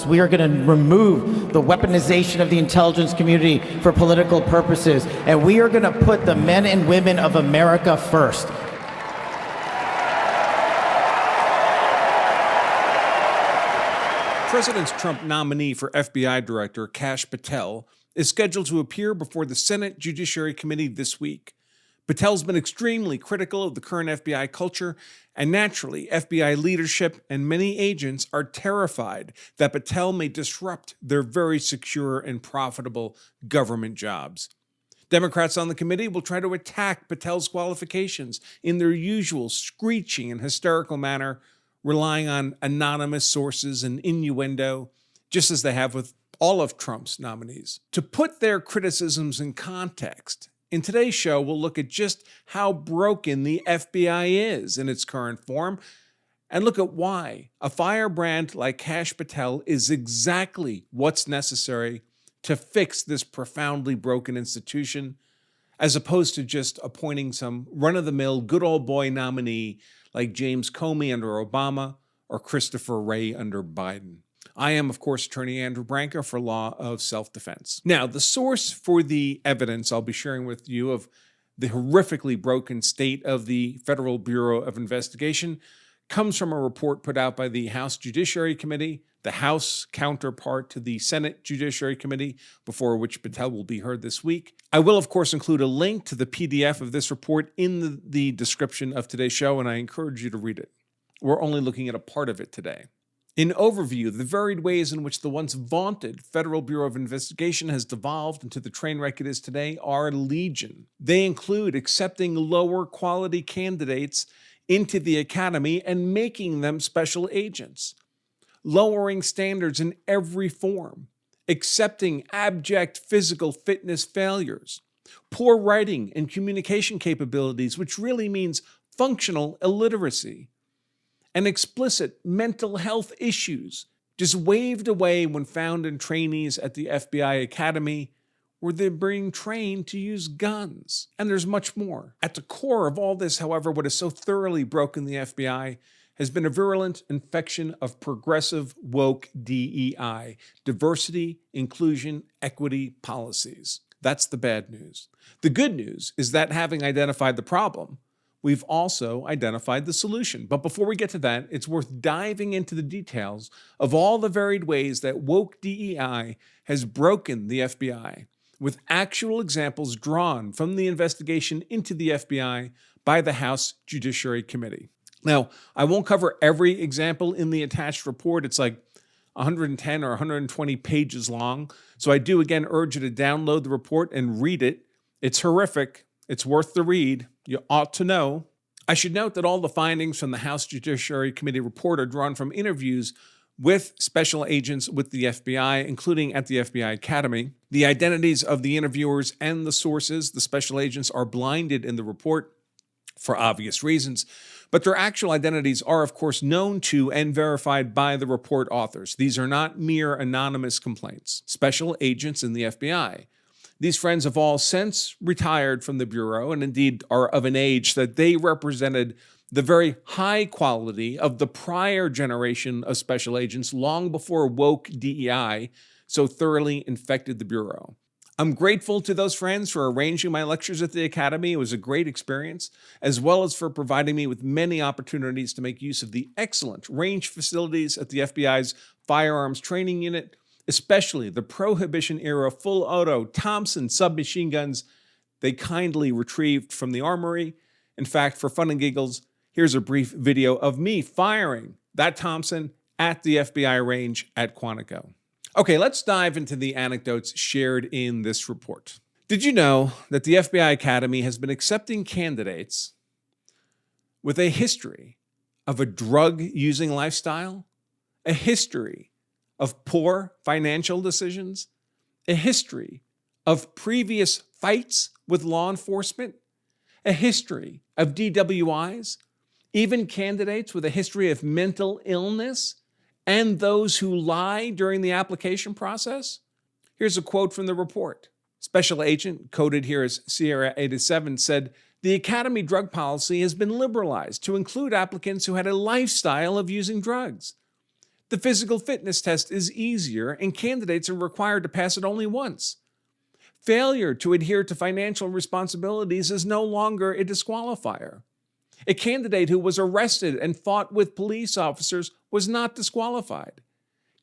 We are going to remove the weaponization of the intelligence community for political purposes, and we are going to put the men and women of America first. President Trump nominee for FBI Director Kash Patel is scheduled to appear before the Senate Judiciary Committee this week. Patel's been extremely critical of the current FBI culture, and naturally, FBI leadership and many agents are terrified that Patel may disrupt their very secure and profitable government jobs. Democrats on the committee will try to attack Patel's qualifications in their usual screeching and hysterical manner, relying on anonymous sources and innuendo, just as they have with all of Trump's nominees. To put their criticisms in context, in today's show, we'll look at just how broken the FBI is in its current form and look at why a firebrand like Kash Patel is exactly what's necessary to fix this profoundly broken institution, as opposed to just appointing some run-of-the-mill good old boy nominee like James Comey under Obama or Christopher Wray under Biden. I am, of course, Attorney Andrew Branca for Law of Self-Defense. Now, the source for the evidence I'll be sharing with you of the horrifically broken state of the Federal Bureau of Investigation comes from a report put out by the House Judiciary Committee, the House counterpart to the Senate Judiciary Committee, before which Patel will be heard this week. I will, of course, include a link to the PDF of this report in the description of today's show, and I encourage you to read it. We're only looking at a part of it today. In overview, the varied ways in which the once vaunted Federal Bureau of Investigation has devolved into the train wreck it is today are legion. They include accepting lower quality candidates into the academy and making them special agents, lowering standards in every form, accepting abject physical fitness failures, poor writing and communication capabilities, which really means functional illiteracy, and explicit mental health issues just waved away when found in trainees at the FBI Academy, where they're being trained to use guns. And there's much more. At the core of all this, however, what has so thoroughly broken the FBI has been a virulent infection of progressive woke DEI, diversity, inclusion, equity policies. That's the bad news. The good news is that having identified the problem, we've also identified the solution. But before we get to that, it's worth diving into the details of all the varied ways that woke DEI has broken the FBI, with actual examples drawn from the investigation into the FBI by the House Judiciary Committee. Now, I won't cover every example in the attached report. It's like 110 or 120 pages long. So I do again urge you to download the report and read it. It's horrific. It's worth the read. You ought to know. I should note that all the findings from the House Judiciary Committee report are drawn from interviews with special agents with the FBI, including at the FBI Academy. The identities of the interviewers and the sources, the special agents, are blinded in the report for obvious reasons, but their actual identities are, of course, known to and verified by the report authors. These are not mere anonymous complaints. Special agents in the FBI. These friends have all since retired from the Bureau and indeed are of an age that they represented the very high quality of the prior generation of special agents long before woke DEI so thoroughly infected the Bureau. I'm grateful to those friends for arranging my lectures at the Academy. It was a great experience, as well as for providing me with many opportunities to make use of the excellent range facilities at the FBI's firearms training unit, especially the Prohibition-era full-auto Thompson submachine guns they kindly retrieved from the armory. In fact, for fun and giggles, here's a brief video of me firing that Thompson at the FBI range at Quantico. Okay, let's dive into the anecdotes shared in this report. Did you know that the FBI Academy has been accepting candidates with a history of a drug-using lifestyle, a history of poor financial decisions, a history of previous fights with law enforcement, a history of DWIs, even candidates with a history of mental illness, and those who lie during the application process? Here's a quote from the report. Special agent, coded here as Sierra 87, said, "The Academy drug policy has been liberalized to include applicants who had a lifestyle of using drugs. The physical fitness test is easier, and candidates are required to pass it only once. Failure to adhere to financial responsibilities is no longer a disqualifier. A candidate who was arrested and fought with police officers was not disqualified.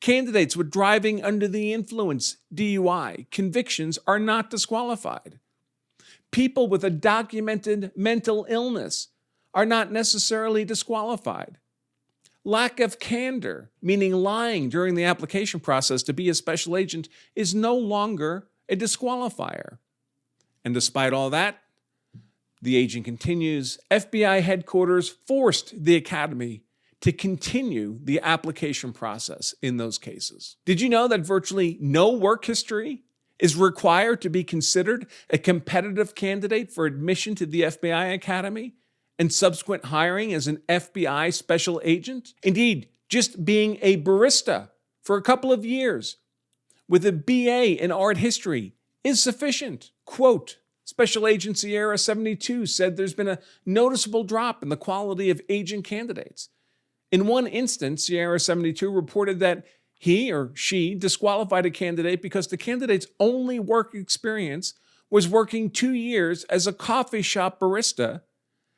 Candidates with driving under the influence, DUI, convictions are not disqualified. People with a documented mental illness are not necessarily disqualified. Lack of candor, meaning lying during the application process to be a special agent, is no longer a disqualifier. And despite all that, the agent continues, FBI headquarters forced the academy to continue the application process in those cases. Did you know that virtually no work history is required to be considered a competitive candidate for admission to the FBI Academy and subsequent hiring as an FBI special agent? Indeed, just being a barista for a couple of years with a BA in art history is sufficient. Quote, Special Agent Sierra 72 said there's been a noticeable drop in the quality of agent candidates. In one instance, Sierra 72 reported that he or she disqualified a candidate because the candidate's only work experience was working 2 years as a coffee shop barista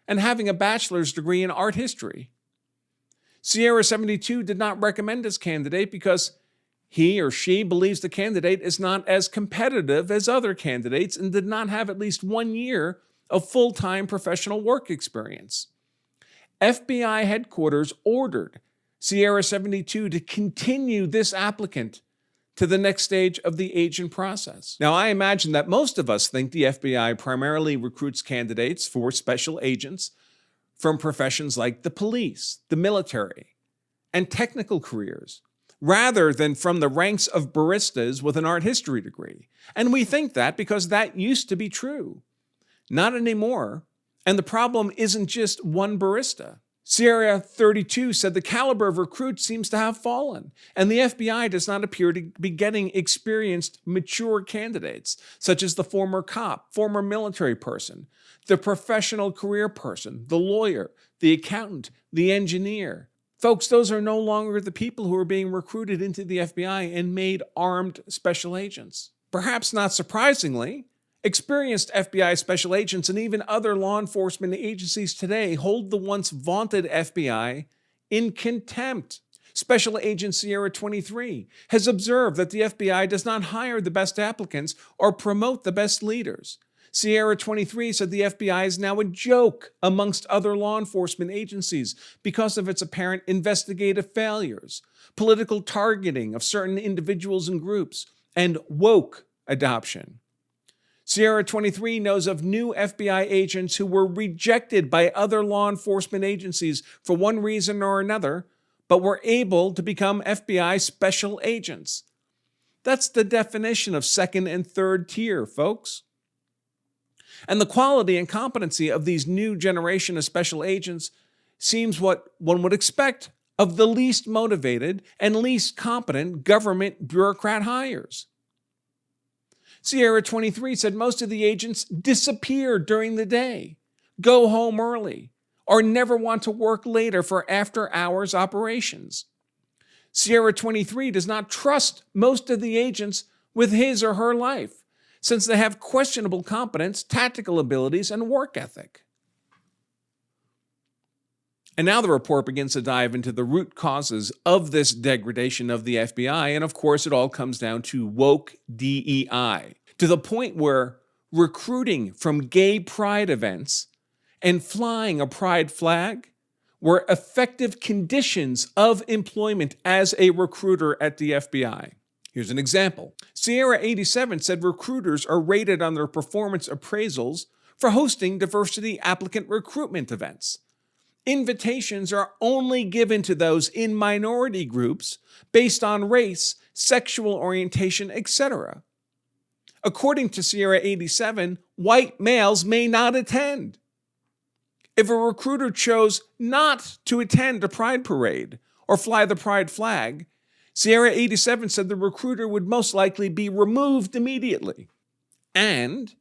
and having a bachelor's degree in art history. Sierra 72 did not recommend this candidate because he or she believes the candidate is not as competitive as other candidates and did not have at least 1 year of full-time professional work experience. FBI headquarters ordered Sierra 72 to continue this applicant to the next stage of the agent process. Now, I imagine that most of us think the FBI primarily recruits candidates for special agents from professions like the police, the military, and technical careers, rather than from the ranks of baristas with an art history degree. And we think that because that used to be true. Not anymore. And the problem isn't just one barista. Sierra 32 said the caliber of recruits seems to have fallen, and the FBI does not appear to be getting experienced, mature candidates, such as the former cop, former military person, the professional career person, the lawyer, the accountant, the engineer. Folks, those are no longer the people who are being recruited into the FBI and made armed special agents. Perhaps not surprisingly, experienced FBI special agents and even other law enforcement agencies today hold the once vaunted FBI in contempt. Special Agent Sierra 23 has observed that the FBI does not hire the best applicants or promote the best leaders. Sierra 23 said the FBI is now a joke amongst other law enforcement agencies because of its apparent investigative failures, political targeting of certain individuals and groups, and woke adoption. Sierra 23 knows of new FBI agents who were rejected by other law enforcement agencies for one reason or another, but were able to become FBI special agents. That's the definition of second and third tier, folks. And the quality and competency of these new generation of special agents seems what one would expect of the least motivated and least competent government bureaucrat hires. Sierra 23 said most of the agents disappear during the day, go home early, or never want to work later for after-hours operations. Sierra 23 does not trust most of the agents with his or her life, since they have questionable competence, tactical abilities, and work ethic. And now the report begins to dive into the root causes of this degradation of the FBI, and of course it all comes down to woke DEI, to the point where recruiting from gay pride events and flying a pride flag were effective conditions of employment as a recruiter at the FBI. Here's an example. Sierra 87 said recruiters are rated on their performance appraisals for hosting diversity applicant recruitment events. Invitations are only given to those in minority groups based on race, sexual orientation, etc. According to Sierra 87, white males may not attend. If a recruiter chose not to attend a pride parade or fly the pride flag, Sierra 87 said the recruiter would most likely be removed immediately. And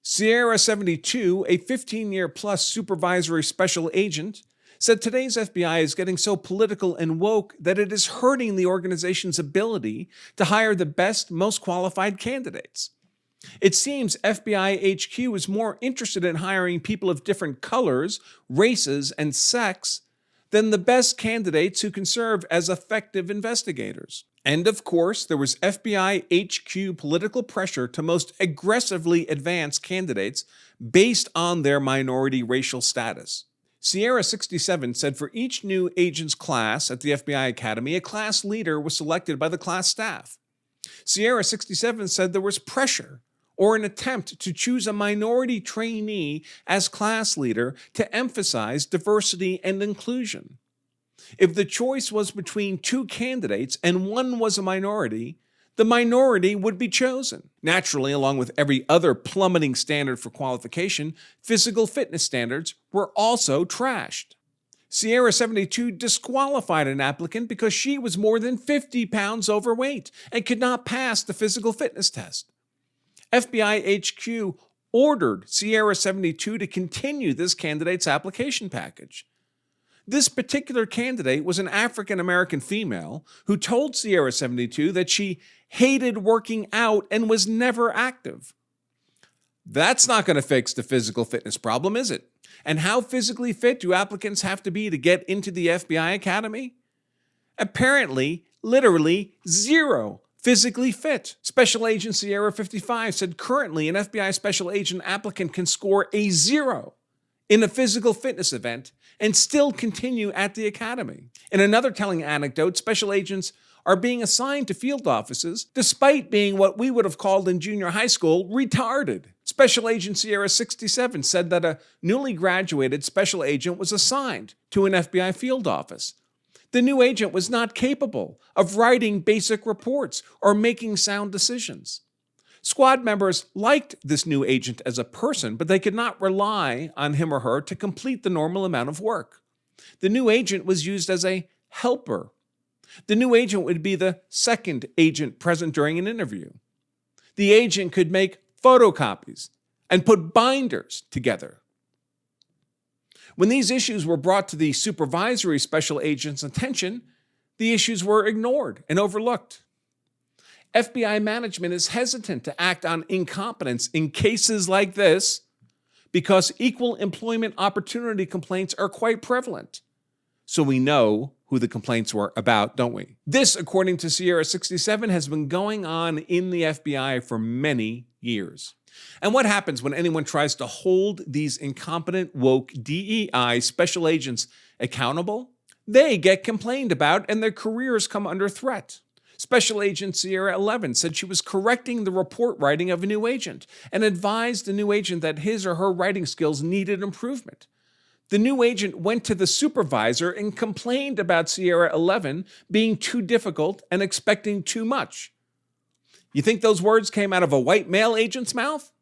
Sierra 72, a 15-year-plus supervisory special agent, said today's FBI is getting so political and woke that it is hurting the organization's ability to hire the best, most qualified candidates. It seems FBI HQ is more interested in hiring people of different colors, races, and sex than the best candidates who can serve as effective investigators. And of course, there was FBI HQ political pressure to most aggressively advance candidates based on their minority racial status. Sierra 67 said for each new agent's class at the FBI Academy, a class leader was selected by the class staff. Sierra 67 said there was pressure or an attempt to choose a minority trainee as class leader to emphasize diversity and inclusion. If the choice was between two candidates and one was a minority, the minority would be chosen. Naturally, along with every other plummeting standard for qualification, physical fitness standards were also trashed. Sierra 72 disqualified an applicant because she was more than 50 pounds overweight and could not pass the physical fitness test. FBI HQ ordered Sierra 72 to continue this candidate's application package. This particular candidate was an African-American female who told Sierra 72 that she hated working out and was never active. That's not going to fix the physical fitness problem, is it? And how physically fit do applicants have to be to get into the FBI Academy? Apparently, literally zero. Physically fit. Special Agent Sierra 55 said currently an FBI special agent applicant can score a 0 in a physical fitness event and still continue at the academy. In another telling anecdote, special agents are being assigned to field offices despite being what we would have called in junior high school retarded. Special Agent Sierra 67 said that a newly graduated special agent was assigned to an FBI field office. The new agent was not capable of writing basic reports or making sound decisions. Squad members liked this new agent as a person, but they could not rely on him or her to complete the normal amount of work. The new agent was used as a helper. The new agent would be the second agent present during an interview. The agent could make photocopies and put binders together. When these issues were brought to the supervisory special agent's attention, the issues were ignored and overlooked. FBI management is hesitant to act on incompetence in cases like this because equal employment opportunity complaints are quite prevalent. So we know who the complaints were about, don't we? This, according to Sierra 67, has been going on in the FBI for many years. And what happens when anyone tries to hold these incompetent, woke DEI special agents accountable? They get complained about and their careers come under threat. Special Agent Sierra 11 said she was correcting the report writing of a new agent and advised the new agent that his or her writing skills needed improvement. The new agent went to the supervisor and complained about Sierra 11 being too difficult and expecting too much. You think those words came out of a white male agent's mouth?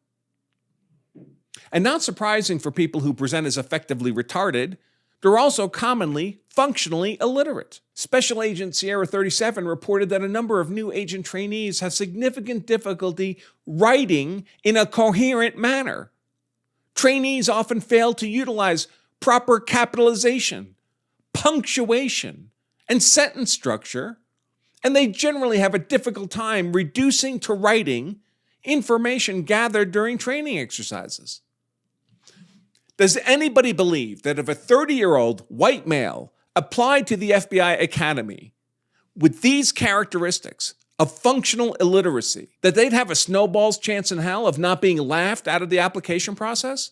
And not surprising for people who present as effectively retarded, they're also commonly functionally illiterate. Special Agent Sierra 37 reported that a number of new agent trainees have significant difficulty writing in a coherent manner. Trainees often fail to utilize proper capitalization, punctuation, and sentence structure, and they generally have a difficult time reducing to writing information gathered during training exercises. Does anybody believe that if a 30-year-old white male applied to the FBI Academy with these characteristics of functional illiteracy, that they'd have a snowball's chance in hell of not being laughed out of the application process?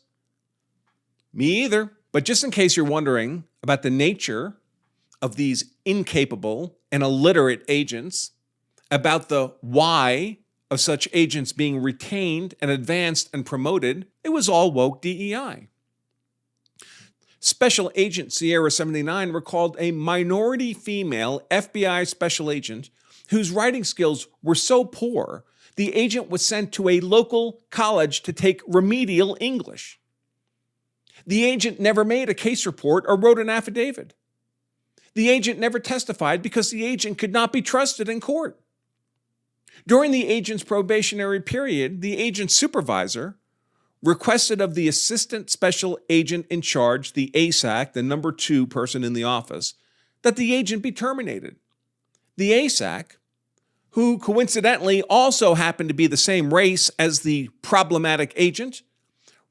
Me either. But just in case you're wondering about the nature of these incapable and illiterate agents, about the why of such agents being retained and advanced and promoted, it was all woke DEI. Special Agent Sierra 79 recalled a minority female FBI special agent whose writing skills were so poor, the agent was sent to a local college to take remedial English. The agent never made a case report or wrote an affidavit. The agent never testified because the agent could not be trusted in court. During the agent's probationary period, the agent's supervisor requested of the Assistant Special Agent in Charge, the ASAC, the number 2 person in the office, that the agent be terminated. The ASAC, who coincidentally also happened to be the same race as the problematic agent,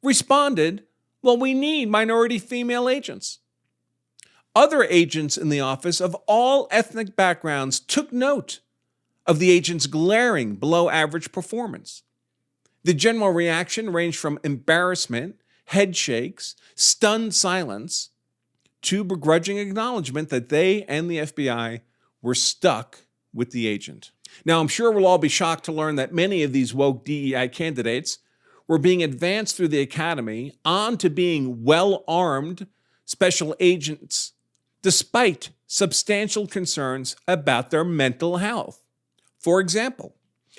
responded, well, we need minority female agents. Other agents in the office of all ethnic backgrounds took note of the agent's glaring below-average performance. The general reaction ranged from embarrassment, head shakes, stunned silence, to begrudging acknowledgement that they and the FBI were stuck with the agent. Now, I'm sure we'll all be shocked to learn that many of these woke DEI candidates were being advanced through the academy on to being well-armed special agents, despite substantial concerns about their mental health. For example,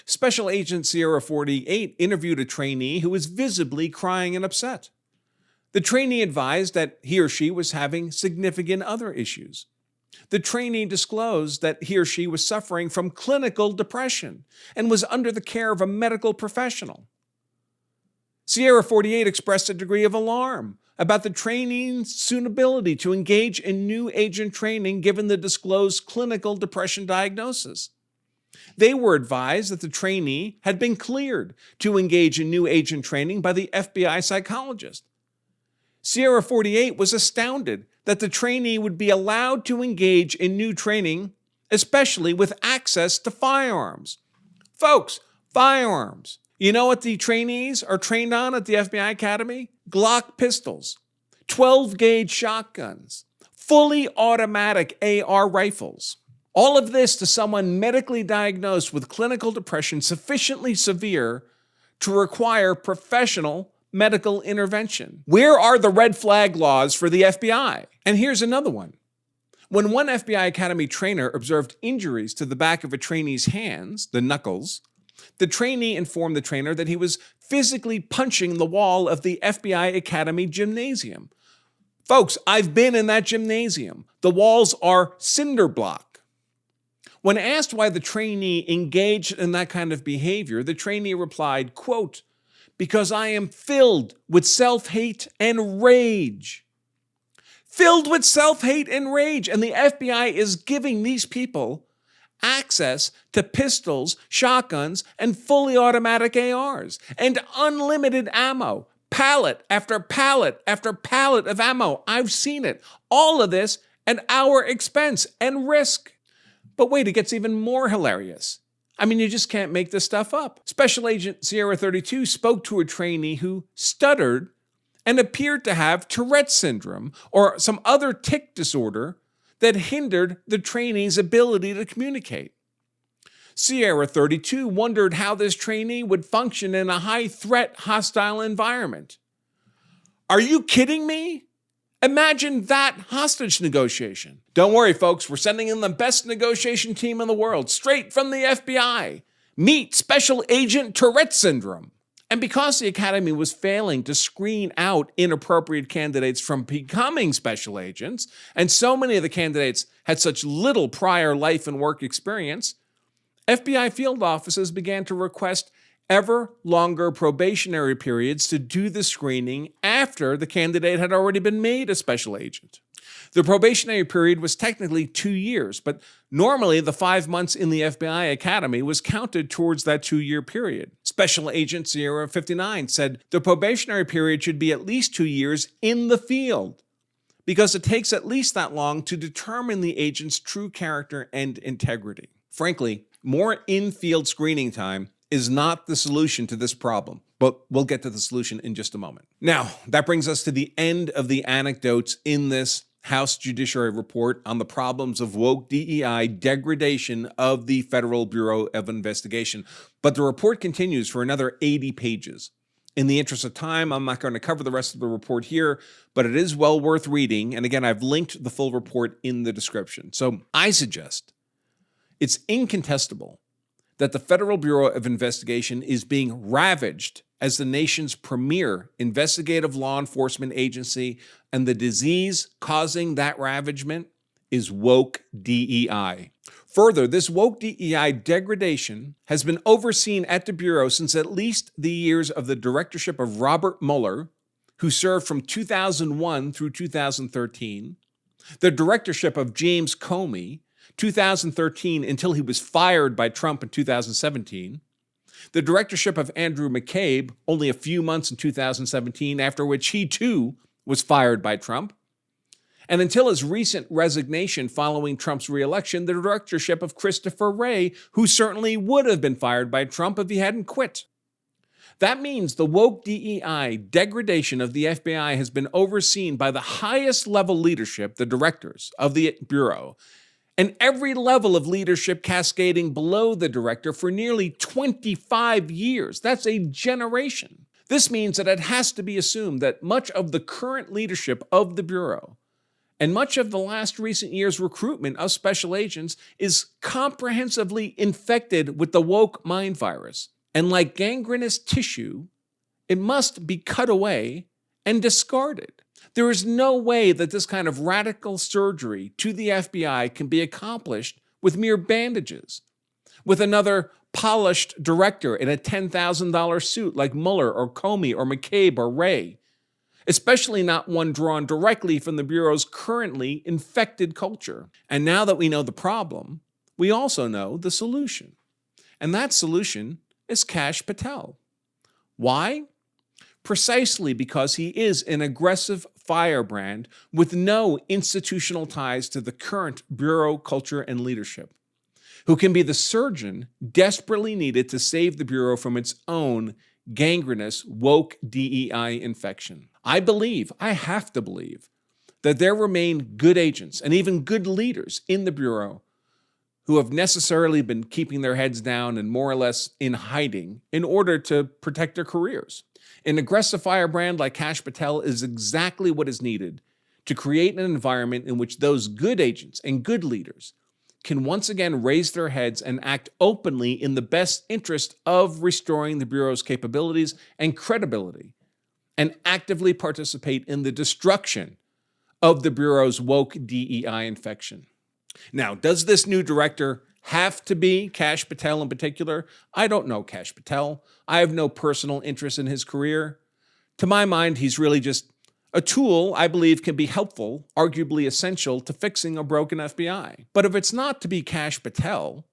Special Agent Sierra 48 interviewed a trainee who was visibly crying and upset. The trainee advised that he or she was having significant other issues. The trainee disclosed that he or she was suffering from clinical depression and was under the care of a medical professional. Sierra 48 expressed a degree of alarm about the trainee's suitability to engage in new agent training given the disclosed clinical depression diagnosis. They were advised that the trainee had been cleared to engage in new agent training by the FBI psychologist. Sierra 48 was astounded that the trainee would be allowed to engage in new training, especially with access to firearms. Folks, firearms. You know what the trainees are trained on at the FBI Academy? Glock pistols, 12-gauge shotguns, fully automatic AR rifles. All of this to someone medically diagnosed with clinical depression sufficiently severe to require professional medical intervention. Where are the red flag laws for the FBI? And here's another one. When one FBI Academy trainer observed injuries to the back of a trainee's hands, the knuckles, the trainee informed the trainer that he was physically punching the wall of the FBI Academy gymnasium. Folks, I've been in that gymnasium. The walls are cinder block. When asked why the trainee engaged in that kind of behavior, the trainee replied, quote, "Because I am filled with self-hate and rage." Filled with self-hate and rage. And the FBI is giving these people access to pistols, shotguns, and fully automatic ARs, and unlimited ammo, pallet after pallet after pallet of ammo. I've seen it. All of this at our expense and risk. But wait, it gets even more hilarious. I mean, you just can't make this stuff up. Special Agent Sierra 32 spoke to a trainee who stuttered and appeared to have Tourette's syndrome or some other tic disorder that hindered the trainee's ability to communicate. Sierra 32 wondered how this trainee would function in a high-threat, hostile environment. Are you kidding me? Imagine that hostage negotiation. Don't worry, folks. We're sending in the best negotiation team in the world, straight from the FBI. Meet Special Agent Tourette's syndrome. And because the Academy was failing to screen out inappropriate candidates from becoming special agents, and so many of the candidates had such little prior life and work experience, FBI field offices began to request ever longer probationary periods to do the screening after the candidate had already been made a special agent. The probationary period was technically 2 years, but normally the 5 months in the FBI Academy was counted towards that 2-year period. Special Agent Sierra 59 said the probationary period should be at least 2 years in the field, because it takes at least that long to determine the agent's true character and integrity. Frankly, more in-field screening time is not the solution to this problem, but we'll get to the solution in just a moment. Now, that brings us to the end of the anecdotes in this House Judiciary Report on the problems of woke DEI degradation of the Federal Bureau of Investigation. But the report continues for another 80 pages. In the interest of time, I'm not going to cover the rest of the report here, but it is well worth reading. And again, I've linked the full report in the description. So I suggest it's incontestable that the Federal Bureau of Investigation is being ravaged as the nation's premier investigative law enforcement agency, and the disease causing that ravagement is woke DEI. Further, this woke DEI degradation has been overseen at the Bureau since at least the years of the directorship of Robert Mueller, who served from 2001 through 2013, the directorship of James Comey, 2013 until he was fired by Trump in 2017, the directorship of Andrew McCabe only a few months in 2017, after which he too was fired by Trump, and until his recent resignation following Trump's reelection, the directorship of Christopher Wray, who certainly would have been fired by Trump if he hadn't quit. That means the woke DEI degradation of the FBI has been overseen by the highest level leadership, the directors of the Bureau, and every level of leadership cascading below the director for nearly 25 years. That's a generation. This means that it has to be assumed that much of the current leadership of the Bureau and much of the last recent years' recruitment of special agents is comprehensively infected with the woke mind virus. And like gangrenous tissue, it must be cut away and discarded. There is no way that this kind of radical surgery to the FBI can be accomplished with mere bandages, with another polished director in a $10,000 suit like Mueller or Comey or McCabe or Wray, especially not one drawn directly from the Bureau's currently infected culture. And now that we know the problem, we also know the solution. And that solution is Kash Patel. Why? Precisely because he is an aggressive firebrand with no institutional ties to the current Bureau culture and leadership, who can be the surgeon desperately needed to save the Bureau from its own gangrenous woke DEI infection. I have to believe, that there remain good agents and even good leaders in the Bureau who have necessarily been keeping their heads down and more or less in hiding in order to protect their careers. An aggressive firebrand like Kash Patel is exactly what is needed to create an environment in which those good agents and good leaders can once again raise their heads and act openly in the best interest of restoring the Bureau's capabilities and credibility, and actively participate in the destruction of the Bureau's woke DEI infection. Now, does this new director have to be Kash Patel in particular? I don't know Kash Patel. I have no personal interest in his career. To my mind, he's really just a tool I believe can be helpful, arguably essential, to fixing a broken FBI. But if it's not to be Kash Patel,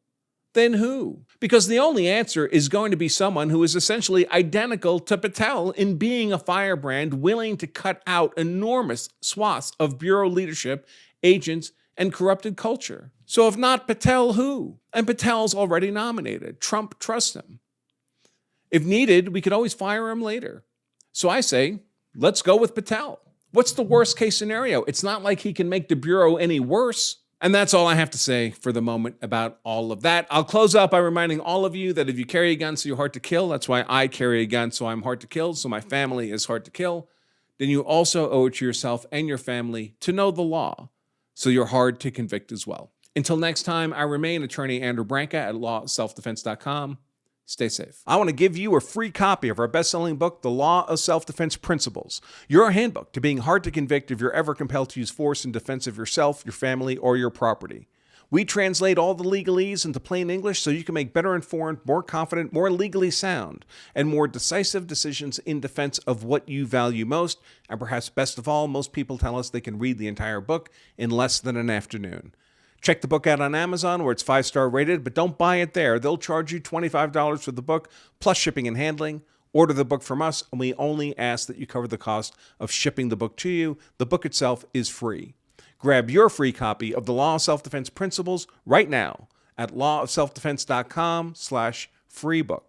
then who? Because the only answer is going to be someone who is essentially identical to Patel in being a firebrand willing to cut out enormous swaths of Bureau leadership, agents, and corrupted culture. So if not Patel, who? And Patel's already nominated. Trump trusts him. If needed, we could always fire him later. So I say, let's go with Patel. What's the worst case scenario? It's not like he can make the Bureau any worse. And that's all I have to say for the moment about all of that. I'll close out by reminding all of you that if you carry a gun, so you're hard to kill, that's why I carry a gun, so I'm hard to kill, so my family is hard to kill, then you also owe it to yourself and your family to know the law, so you're hard to convict as well. Until next time, I remain Attorney Andrew Branca at lawofselfdefense.com. Stay safe. I want to give you a free copy of our best-selling book, The Law of Self-Defense Principles, your handbook to being hard to convict if you're ever compelled to use force in defense of yourself, your family, or your property. We translate all the legalese into plain English so you can make better informed, more confident, more legally sound, and more decisive decisions in defense of what you value most. And perhaps best of all, most people tell us they can read the entire book in less than an afternoon. Check the book out on Amazon where it's 5-star rated, but don't buy it there. They'll charge you $25 for the book, plus shipping and handling. Order the book from us, and we only ask that you cover the cost of shipping the book to you. The book itself is free. Grab your free copy of The Law of Self-Defense Principles right now at lawofselfdefense.com/freebook.